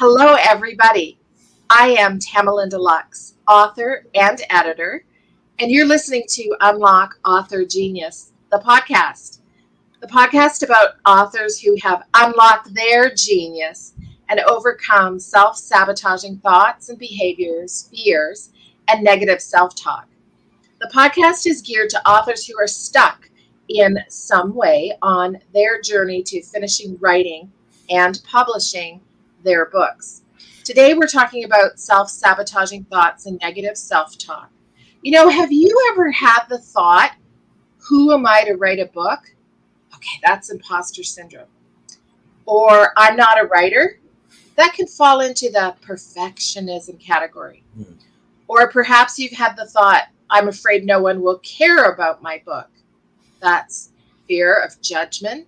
Hello, everybody. I am Tamalinda Lux, author and editor, and you're listening to Unlock Author Genius, the podcast. The podcast about authors who have unlocked their genius and overcome self-sabotaging thoughts and behaviors, fears, and negative self-talk. The podcast is geared to authors who are stuck in some way on their journey to finishing writing and publishing their books. Today we're talking about self-sabotaging thoughts and negative self-talk. Have you ever had the thought, who am I to write a book? Okay, that's imposter syndrome. Or I'm not a writer. That can fall into the perfectionism category. Or perhaps you've had the thought, I'm afraid no one will care about my book. That's fear of judgment.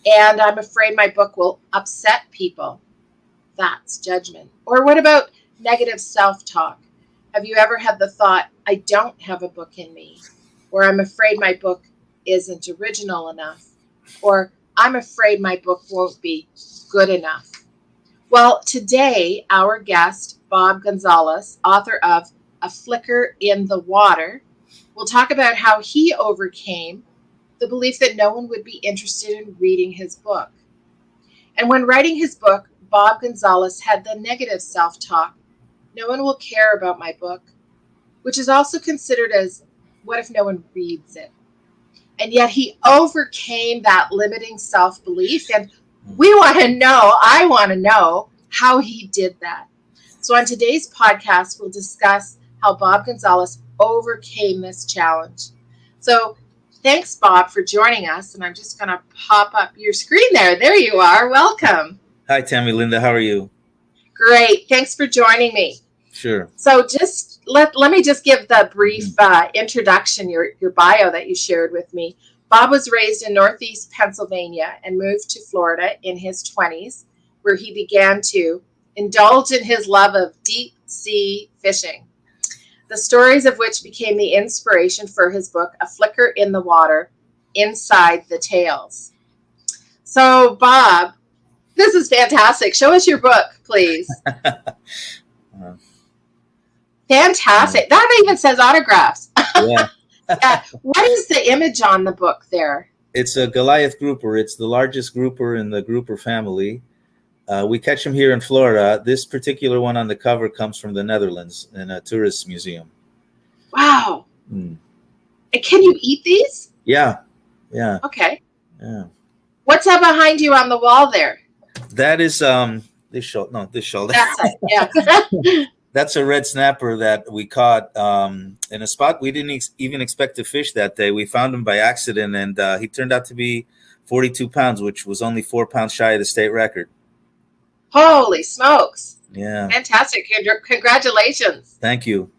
And I'm afraid my book will upset people. That's judgment. Or what about negative self-talk? Have you ever had the thought, I don't have a book in me? Or I'm afraid my book isn't original enough? Or I'm afraid my book won't be good enough? Well, today, our guest, Bob Gonzalez, author of A Flicker in the Water, will talk about how he overcame the belief that no one would be interested in reading his book. And when writing his book, Bob Gonzalez had the negative self-talk, no one will care about my book, which is also considered as, what if no one reads it? And yet he overcame that limiting self-belief, and I want to know how he did that. So on today's podcast, we'll discuss how Bob Gonzalez overcame this challenge. So thanks, Bob, for joining us, and I'm just going to pop up your screen there. There you are. Welcome. Hi, Tamalinda. How are you? Great. Thanks for joining me. Sure. So just let me just give the brief introduction, your bio that you shared with me. Bob was raised in Northeast Pennsylvania and moved to Florida in his 20s, where he began to indulge in his love of deep sea fishing, the stories of which became the inspiration for his book, A Flicker in the Water, Inside the Tales. So, Bob, this is fantastic. Show us your book, please. Fantastic. That even says autographs. Yeah. What is the image on the book there? It's a Goliath grouper. It's the largest grouper in the grouper family. We catch them here in Florida. This particular one on the cover comes from the Netherlands in a tourist museum. Wow. And can you eat these? Yeah. Yeah. Okay. Yeah. What's that behind you on the wall there? That is this shoulder. That's it. Yeah. That's a red snapper that we caught in a spot we didn't even expect to fish that day. We found him by accident, and he turned out to be 42 pounds, which was only 4 pounds shy of the state record. Holy smokes. Yeah. Fantastic. Congratulations. Thank you.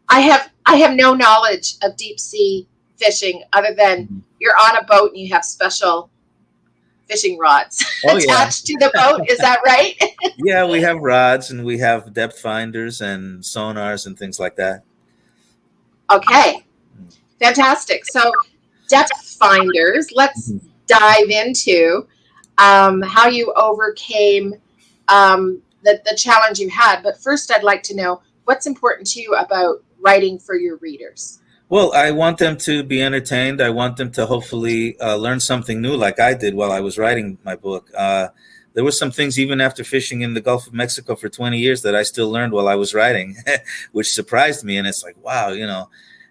I have no knowledge of deep sea fishing other than you're on a boat and you have special fishing rods attached to the boat. Is that right? Yeah, we have rods and we have depth finders and sonars and things like that. Okay. Fantastic. So depth finders, let's dive into how you overcame the challenge you had. But first, I'd like to know what's important to you about writing for your readers. Well, I want them to be entertained. I want them to hopefully learn something new like I did while I was writing my book. There were some things even after fishing in the Gulf of Mexico for 20 years that I still learned while I was writing, which surprised me. And it's like, wow,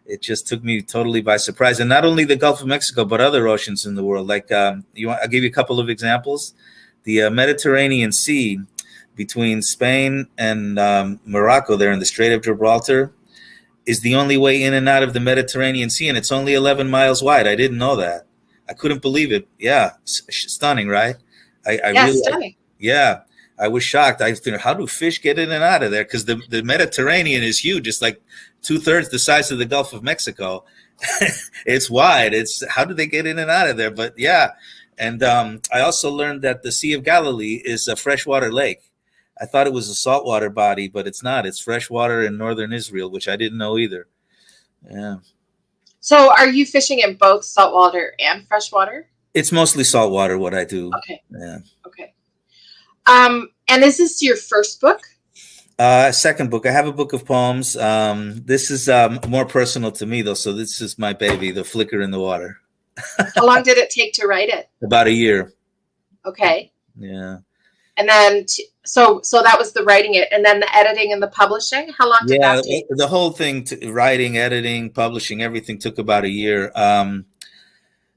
it just took me totally by surprise. And not only the Gulf of Mexico, but other oceans in the world. Like I'll give you a couple of examples. The Mediterranean Sea between Spain and Morocco there in the Strait of Gibraltar is the only way in and out of the Mediterranean Sea, and it's only 11 miles wide. I didn't know that. I couldn't believe it. Yeah, stunning, right? Stunning. I was shocked. I think, how do fish get in and out of there? Because the Mediterranean is huge. It's like 2/3 the size of the Gulf of Mexico. It's wide. How do they get in and out of there? But yeah, and I also learned that the Sea of Galilee is a freshwater lake. I thought it was a saltwater body, but it's not. It's freshwater in northern Israel, which I didn't know either. Yeah. So are you fishing in both saltwater and freshwater? It's mostly saltwater what I do. Okay. Yeah. Okay. And is this your first book? Second book. I have a book of poems. This is more personal to me, though. So this is my baby, The Flicker in the Water. How long did it take to write it? About a year. Okay. Yeah. And then, so that was the writing it, and then the editing and the publishing. How long did that take? The whole thing, writing, editing, publishing, everything took about a year.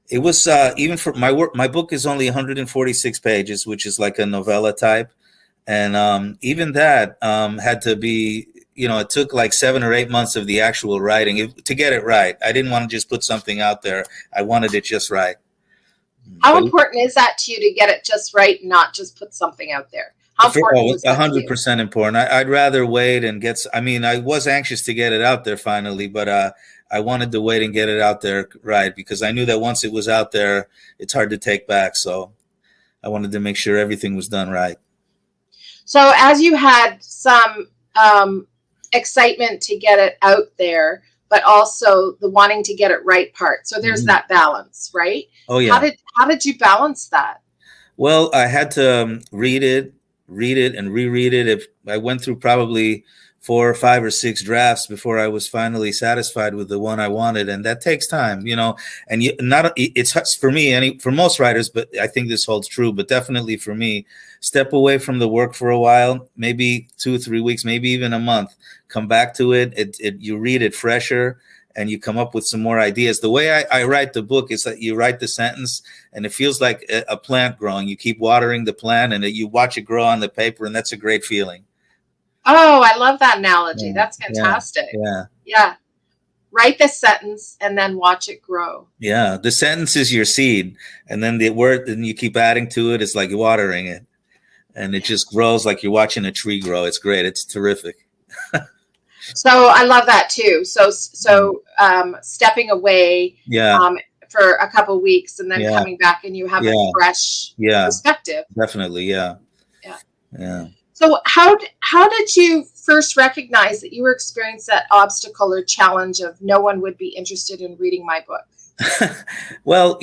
It was even for my work. My book is only 146 pages, which is like a novella type. And even that had to be, it took like 7 or 8 months of the actual writing to get it right. I didn't want to just put something out there. I wanted it just right. How important is that to you to get it just right, and not just put something out there? How important was that? 100% important. I'd rather wait and I was anxious to get it out there finally, but I wanted to wait and get it out there right, because I knew that once it was out there, it's hard to take back. So I wanted to make sure everything was done right. So as you had some excitement to get it out there, but also the wanting to get it right part. So there's that balance, right? Oh, yeah. How did you balance that? Well, I had to read it and reread it. If I went through probably 4 or 5 or 6 drafts before I was finally satisfied with the one I wanted. And that takes time, and it's for me, for most writers, but I think this holds true, but definitely for me, step away from the work for a while, maybe 2 or 3 weeks, maybe even a month, come back to it. You read it fresher and you come up with some more ideas. The way I write the book is that you write the sentence and it feels like a plant growing. You keep watering the plant and you watch it grow on the paper, and that's a great feeling. Oh, I love that analogy. That's fantastic. Yeah. Write the sentence and then watch it grow. Yeah. The sentence is your seed, and then the word, and you keep adding to it. It's like watering it, and it just grows like you're watching a tree grow. It's great. It's terrific. So I love that too. So stepping away for a couple of weeks and then coming back, and you have a fresh perspective. Definitely. Yeah. So how did you first recognize that you were experiencing that obstacle or challenge of no one would be interested in reading my book? Well,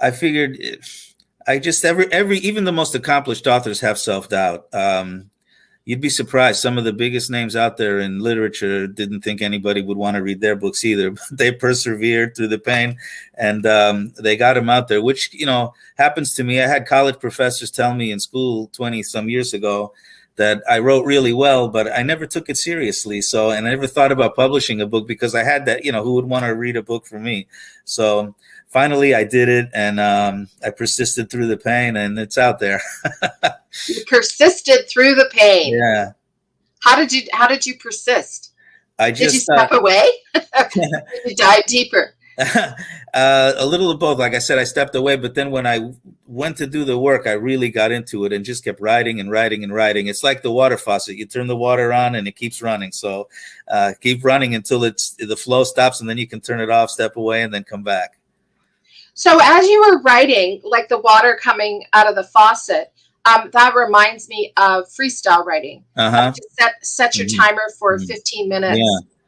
I figured even the most accomplished authors have self-doubt. You'd be surprised. Some of the biggest names out there in literature didn't think anybody would want to read their books either. They persevered through the pain, and they got them out there, which, happens to me. I had college professors tell me in school 20 some years ago that I wrote really well, but I never took it seriously. So, and I never thought about publishing a book because I had that, who would want to read a book from me? So finally I did it, and I persisted through the pain, and it's out there. You persisted through the pain. Yeah. How did you persist? Did you step away? Did you dive deeper? A little of both. Like I said, I stepped away, but then when I went to do the work, I really got into it and just kept writing and writing and writing. It's like the water faucet. You turn the water on and it keeps running. So keep running until the flow stops, and then you can turn it off, step away, and then come back. So as you were writing, like the water coming out of the faucet, that reminds me of freestyle writing. Just set your timer for 15 minutes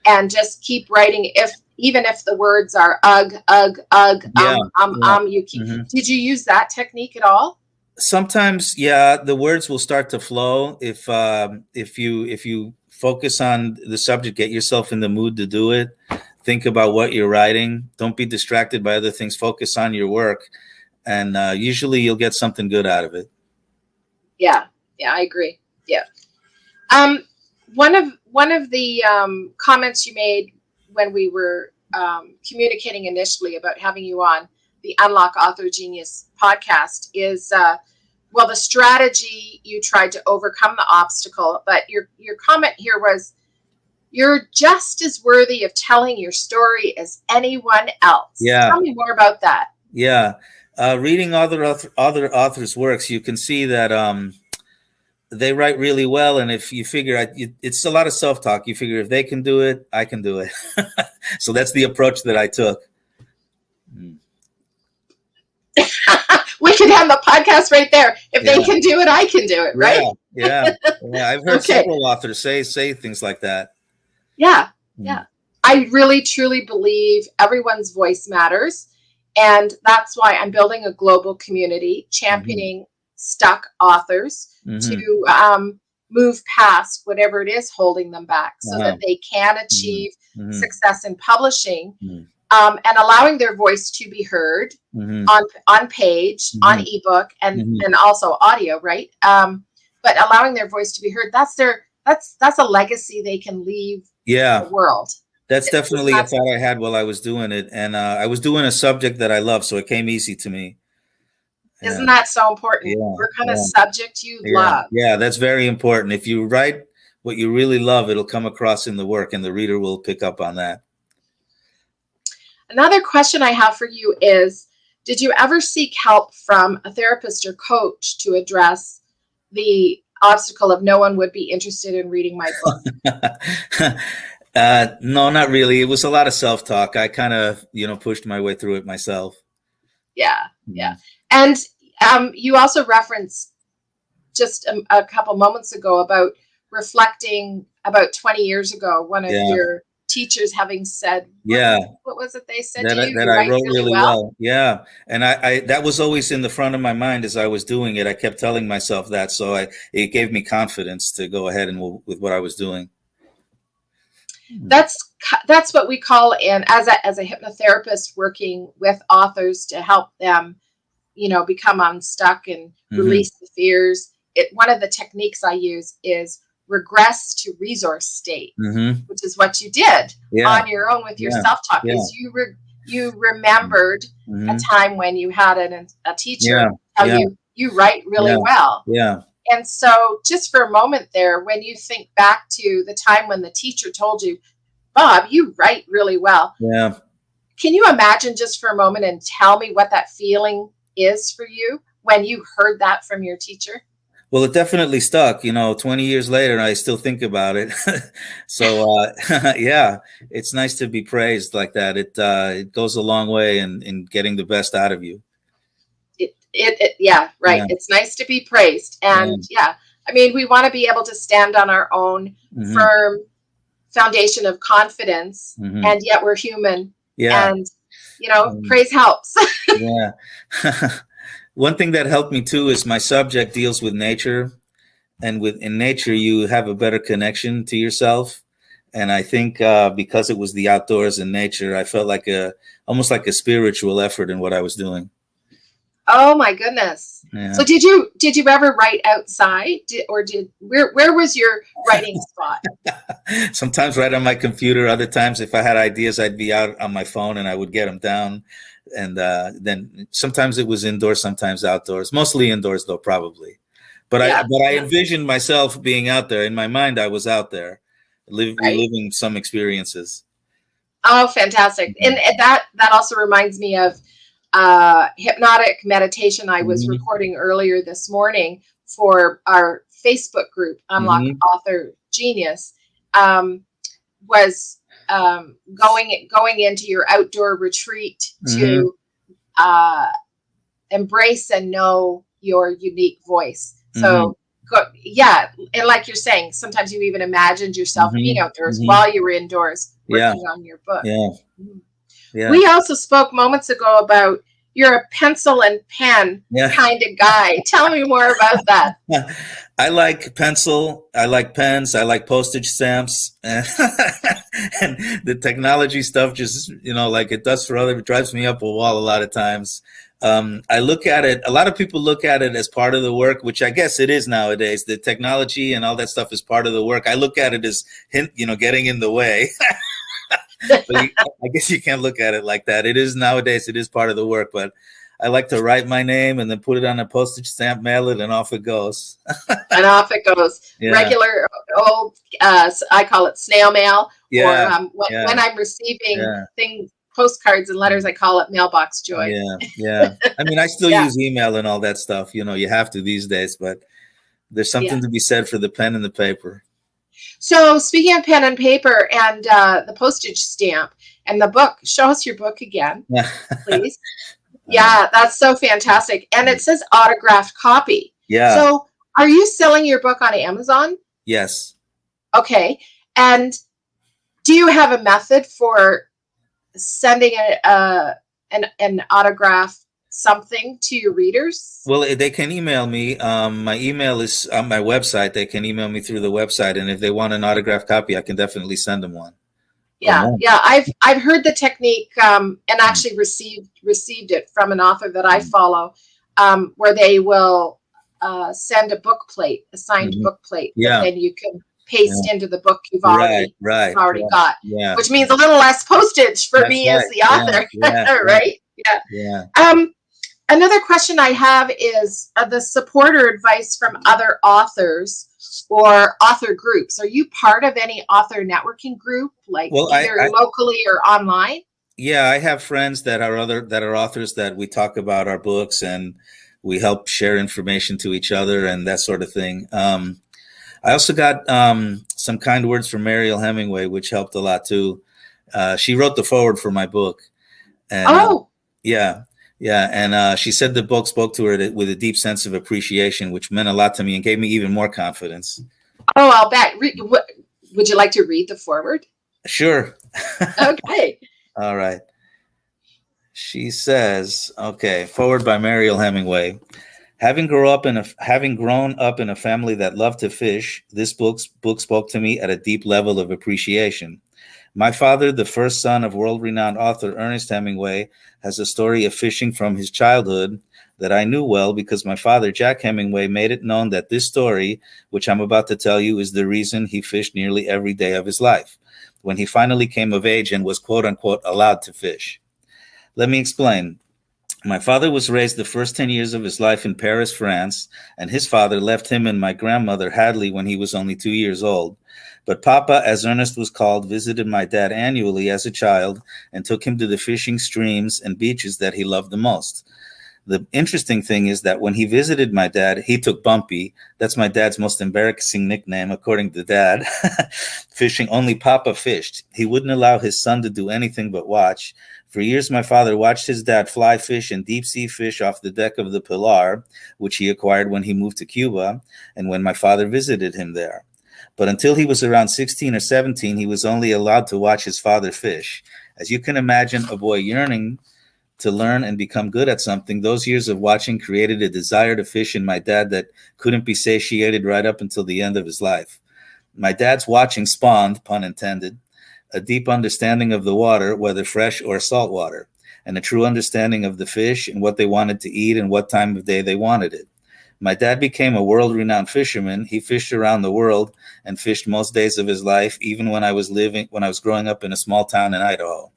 and just keep writing. Even if the words are you keep. Did you use that technique at all? Sometimes, the words will start to flow if you focus on the subject, get yourself in the mood to do it. Think about what you're writing. Don't be distracted by other things. Focus on your work, and usually you'll get something good out of it. Yeah, I agree. Yeah. One of the comments you made when we were communicating initially about having you on the Unlock Author Genius podcast is, the strategy you tried to overcome the obstacle. But your comment here was, you're just as worthy of telling your story as anyone else. Yeah. Tell me more about that. Yeah. Reading other authors' works, you can see that they write really well. And if you figure it's a lot of self-talk, you figure if they can do it, I can do it. So that's the approach that I took. We can have the podcast right there. If they can do it, I can do it, right? Yeah. I've heard several authors say things like that. Yeah. I really, truly believe everyone's voice matters. And that's why I'm building a global community championing stuck authors Mm-hmm. to move past whatever it is holding them back so that they can achieve Mm-hmm. success in publishing, Mm-hmm. and allowing their voice to be heard Mm-hmm. on page, on ebook, and also audio, right? But allowing their voice to be heard, that's a legacy they can leave the world. That's definitely a thought I had while I was doing it, and I was doing a subject that I love, so it came easy to me. Isn't that so important? Work on a subject you love. Yeah, that's very important. If you write what you really love, it'll come across in the work, and the reader will pick up on that. Another question I have for you is, did you ever seek help from a therapist or coach to address the obstacle of no one would be interested in reading my book? No, not really. It was a lot of self-talk. I kind of, pushed my way through it myself. Yeah. And you also referenced just a couple moments ago about reflecting about 20 years ago, one of your teachers having said, what was it they said to you? That I wrote really well. Yeah. And I that was always in the front of my mind as I was doing it. I kept telling myself that. So it gave me confidence to go ahead and with what I was doing. That's what we call, as a hypnotherapist, working with authors to help them, become unstuck and release the fears. One of the techniques I use is regress to resource state, which is what you did on your own with your self-talk. Is you remembered a time when you had a teacher tell you write really well. Yeah. And so just for a moment there, when you think back to the time when the teacher told you, Bob, you write really well. Yeah. Can you imagine just for a moment and tell me what that feeling is for you when you heard that from your teacher? Well, it definitely stuck, 20 years later, I still think about it. So, yeah, it's nice to be praised like that. It goes a long way in getting the best out of you. It's nice to be praised. And I mean, we want to be able to stand on our own firm foundation of confidence, and yet we're human. And, praise helps. Yeah. One thing that helped me too is my subject deals with nature, and in nature you have a better connection to yourself. And I think because it was the outdoors and nature, I felt like almost like a spiritual effort in what I was doing. Oh my goodness! Yeah. So did you ever write outside, where was your writing spot? Sometimes right on my computer. Other times, if I had ideas, I'd be out on my phone and I would get them down. And then sometimes it was indoors, sometimes outdoors. Mostly indoors, though, probably. But I envisioned myself being out there. In my mind, I was out there, reliving some experiences. Oh, fantastic! And that also reminds me of hypnotic meditation I was recording earlier this morning for our Facebook group, Unlock Author Genius. Was going into your outdoor retreat to embrace and know your unique voice. So and like you're saying, sometimes you even imagined yourself being outdoors while you were indoors working on your book. Yeah. We also spoke moments ago about you're a pencil and pen kind of guy. Tell me more about that. I like pencil. I like pens. I like postage stamps. And the technology stuff just, like it does for it drives me up a wall a lot of times. I look at it, a lot of people look at it as part of the work, which I guess it is nowadays. The technology and all that stuff is part of the work. I look at it as, getting in the way. But I guess you can't look at it like that. It is nowadays, it is part of the work, but I like to write my name and then put it on a postage stamp, mail it, and off it goes. And off it goes. Yeah. Regular old, I call it snail mail. Yeah. Or when I'm receiving things, postcards and letters, I call it mailbox joy. Yeah. I mean, I still use email and all that stuff. You have to these days, but there's something to be said for the pen and the paper. So speaking of pen and paper and the postage stamp and the book, show us your book again, please. Yeah, that's so fantastic. And it says autographed copy. Yeah. So are you selling your book on Amazon? Yes. Okay. And do you have a method for sending an autograph something to your readers? Well, they can email me. My email is on my website. They can email me through the website, and if they want an autographed copy, I can definitely send them one. Or Yeah, more. yeah. I've heard the technique and actually received it from an author that I follow, where they will send a book plate, a signed Mhm. book plate, that Yeah. then you can paste Yeah. into the book you've Right. already got, Yeah. which means a little less postage for That's me as right. the author, Yeah. right? Yeah. Yeah. Another question I have is the support or advice from other authors or author groups. Are you part of any author networking group, like Well, either locally or online? yeah, I have friends that are authors that we talk about our books and we help share information to each other and that sort of thing. I also got some kind words from Mariel Hemingway, which helped a lot too. She wrote the foreword for my book, and Oh, yeah, yeah, and she said the book spoke to her with a deep sense of appreciation, which meant a lot to me and gave me even more confidence. oh, I'll bet. Would you like to read the foreword? Sure. Okay. All right. She says, okay, forward by Mariel Hemingway. Having grown up in a family that loved to fish, this book spoke to me at a deep level of appreciation. My father, the first son of world-renowned author Ernest Hemingway, has a story of fishing from his childhood that I knew well because my father, Jack Hemingway, made it known that this story, which I'm about to tell you, is the reason he fished nearly every day of his life, when he finally came of age and was quote-unquote allowed to fish. Let me explain. My father was raised the first 10 years of his life in Paris, France, and his father left him and my grandmother, Hadley, when he was only 2 years old. But Papa, as Ernest was called, visited my dad annually as a child and took him to the fishing streams and beaches that he loved the most. The interesting thing is that when he visited my dad, he took Bumpy. That's my dad's most embarrassing nickname, according to Dad. Fishing, only Papa fished. He wouldn't allow his son to do anything but watch. For years, my father watched his dad fly fish and deep-sea fish off the deck of the Pilar, which he acquired when he moved to Cuba and when my father visited him there. But until he was around 16 or 17, he was only allowed to watch his father fish. As you can imagine, a boy yearning to learn and become good at something, those years of watching created a desire to fish in my dad that couldn't be satiated right up until the end of his life. My dad's watching spawned, pun intended, a deep understanding of the water, whether fresh or salt water, and a true understanding of the fish and what they wanted to eat and what time of day they wanted it. My dad became a world-renowned fisherman. He fished around the world and fished most days of his life, even when I was growing up in a small town in Idaho.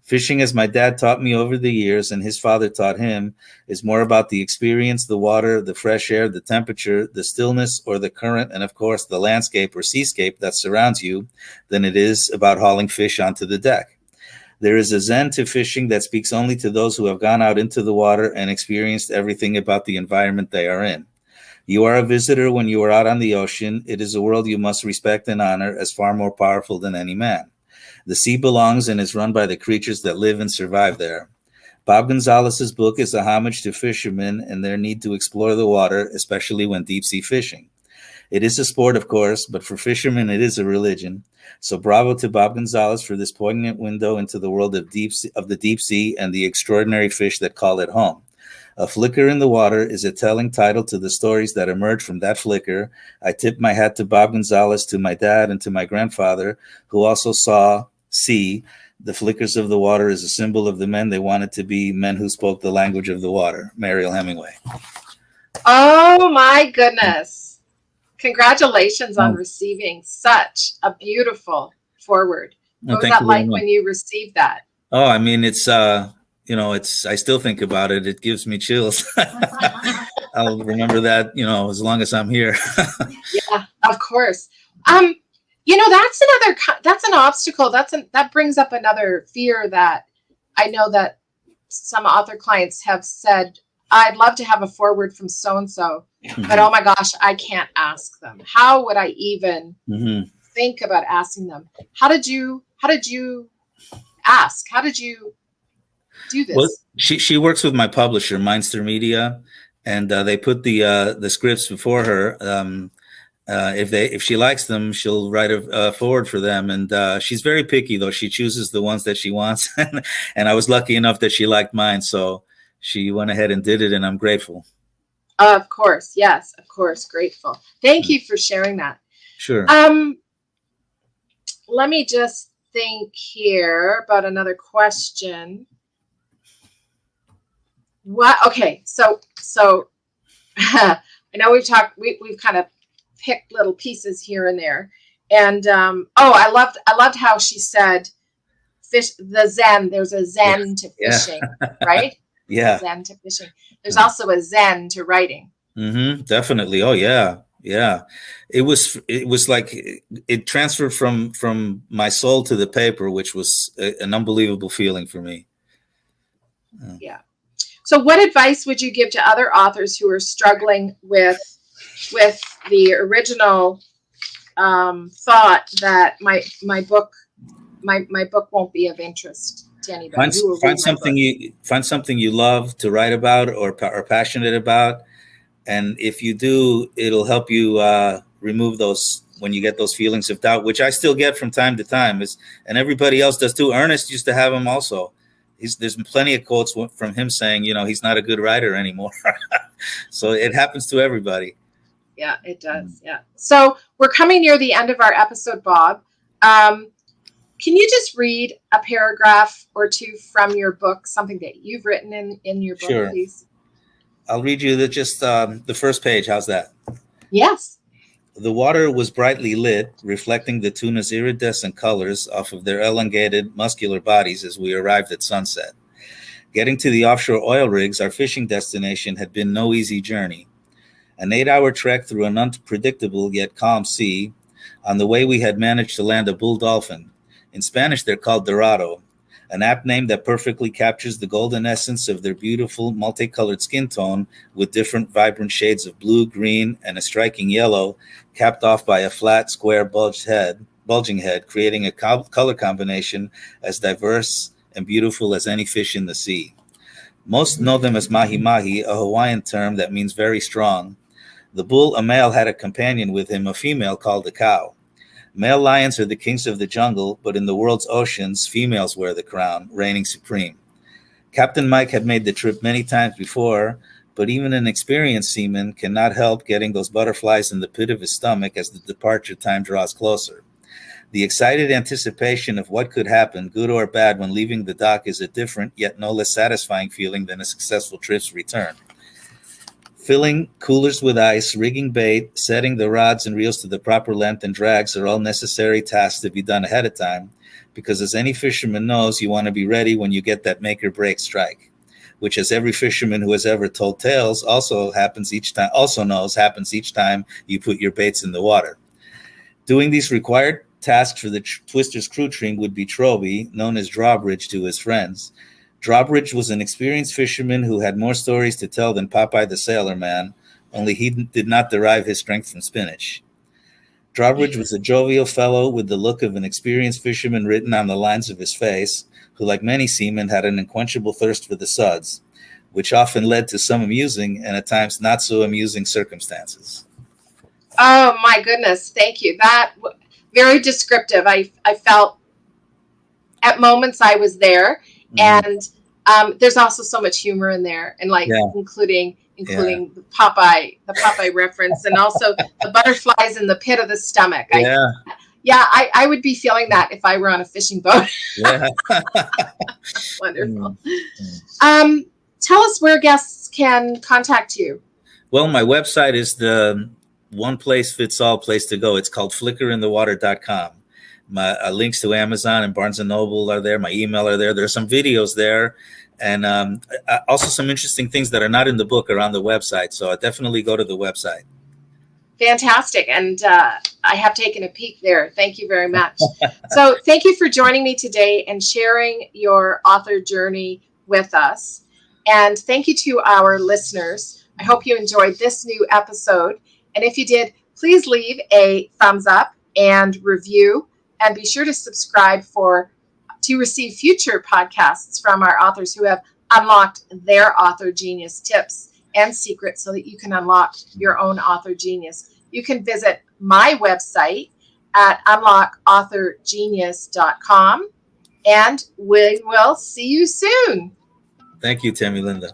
Fishing, as my dad taught me over the years and his father taught him, is more about the experience, the water, the fresh air, the temperature, the stillness or the current, and of course the landscape or seascape that surrounds you than it is about hauling fish onto the deck. There is a zen to fishing that speaks only to those who have gone out into the water and experienced everything about the environment they are in. You are a visitor when you are out on the ocean. It is a world you must respect and honor as far more powerful than any man. The sea belongs and is run by the creatures that live and survive there. Bob Gonzalez's book is a homage to fishermen and their need to explore the water, especially when deep-sea fishing. It is a sport, of course, but for fishermen, it is a religion. So bravo to Bob Gonzalez for this poignant window into the world of the deep sea and the extraordinary fish that call it home. A Flicker in the Water is a telling title to the stories that emerge from that flicker. I tip my hat to Bob Gonzalez, to my dad, and to my grandfather, who also see the flickers of the water as a symbol of the men they wanted to be, men who spoke the language of the water. Mariel Hemingway. Oh, my goodness. Congratulations on receiving such a beautiful foreword. What was that like when you received that? Oh, I mean, it's I still think about it. It gives me chills. I'll remember that, as long as I'm here. Yeah, of course. That's an obstacle. That brings up another fear that I know that some author clients have said, I'd love to have a foreword from so-and-so, but oh my gosh, I can't ask them. How would I even think about asking them? How did you ask? How did you do this? Well, she works with my publisher, Mindster Media, and they put the scripts before her. If she likes them, she'll write a forward for them. And she's very picky, though. She chooses the ones that she wants. And I was lucky enough that she liked mine. So she went ahead and did it, and I'm grateful. Of course. Yes, of course. Grateful. Thank you for sharing that. Sure. Let me just think here about another question. What? Okay. So I know we've kind of picked little pieces here and there. And I loved how she said fish, the Zen, there's a Zen to fishing, right? Yeah. Zen to fishing. There's also a Zen to writing. Definitely. Oh yeah. Yeah. It was like it transferred from my soul to the paper, which was an unbelievable feeling for me. Yeah. So what advice would you give to other authors who are struggling with the original thought that my book won't be of interest to anybody? Find something you love to write about or are passionate about, and if you do, it'll help you remove those when you get those feelings of doubt, which I still get from time to time. And everybody else does too. Ernest used to have them also. There's plenty of quotes from him saying, he's not a good writer anymore. So it happens to everybody. Yeah, it does. Yeah. So we're coming near the end of our episode, Bob. Can you just read a paragraph or two from your book, something that you've written in your book, Sure. please? I'll read you the first page. How's that? Yes. The water was brightly lit, reflecting the tuna's iridescent colors off of their elongated, muscular bodies as we arrived at sunset. Getting to the offshore oil rigs, our fishing destination, had been no easy journey. An 8-hour trek through an unpredictable yet calm sea. On the way, we had managed to land a bull dolphin. In Spanish, they're called dorado, an apt name that perfectly captures the golden essence of their beautiful multicolored skin tone with different vibrant shades of blue, green, and a striking yellow, capped off by a flat, square, bulging head, creating a color combination as diverse and beautiful as any fish in the sea. Most know them as mahi-mahi, a Hawaiian term that means very strong. The bull, a male, had a companion with him, a female called a cow. Male lions are the kings of the jungle, but in the world's oceans, females wear the crown, reigning supreme. Captain Mike had made the trip many times before, but even an experienced seaman cannot help getting those butterflies in the pit of his stomach as the departure time draws closer. The excited anticipation of what could happen, good or bad, when leaving the dock is a different, yet no less satisfying feeling than a successful trip's return. Filling coolers with ice, rigging bait, setting the rods and reels to the proper length and drags are all necessary tasks to be done ahead of time, because as any fisherman knows, you want to be ready when you get that make or break strike, which, as every fisherman who has ever told tales also knows happens each time you put your baits in the water. Doing these required tasks for the Twister's crew team would be Troby, known as Drawbridge to his friends. Drawbridge was an experienced fisherman who had more stories to tell than Popeye the Sailor Man, only he did not derive his strength from spinach. Drawbridge was a jovial fellow with the look of an experienced fisherman written on the lines of his face, who, like many seamen, had an unquenchable thirst for the suds, which often led to some amusing and at times not so amusing circumstances. Oh, my goodness. Thank you. That very descriptive. I felt at moments I was there. And there's also so much humor in there, and including the Popeye reference, and also the butterflies in the pit of the stomach. I would be feeling that if I were on a fishing boat. Yeah. Wonderful. Tell us where guests can contact you. Well, my website is the one place fits all place to go. It's called flickerinthewater.com. My links to Amazon and Barnes & Noble are there. My email are there. There are some videos there, and also some interesting things that are not in the book are on the website. So I definitely go to the website. Fantastic. And I have taken a peek there. Thank you very much. So thank you for joining me today and sharing your author journey with us. And thank you to our listeners. I hope you enjoyed this new episode. And if you did, please leave a thumbs up and review. And be sure to subscribe to receive future podcasts from our authors who have unlocked their author genius tips and secrets so that you can unlock your own author genius. You can visit my website at unlockauthorgenius.com, and we will see you soon. Thank you, Tammy Linda.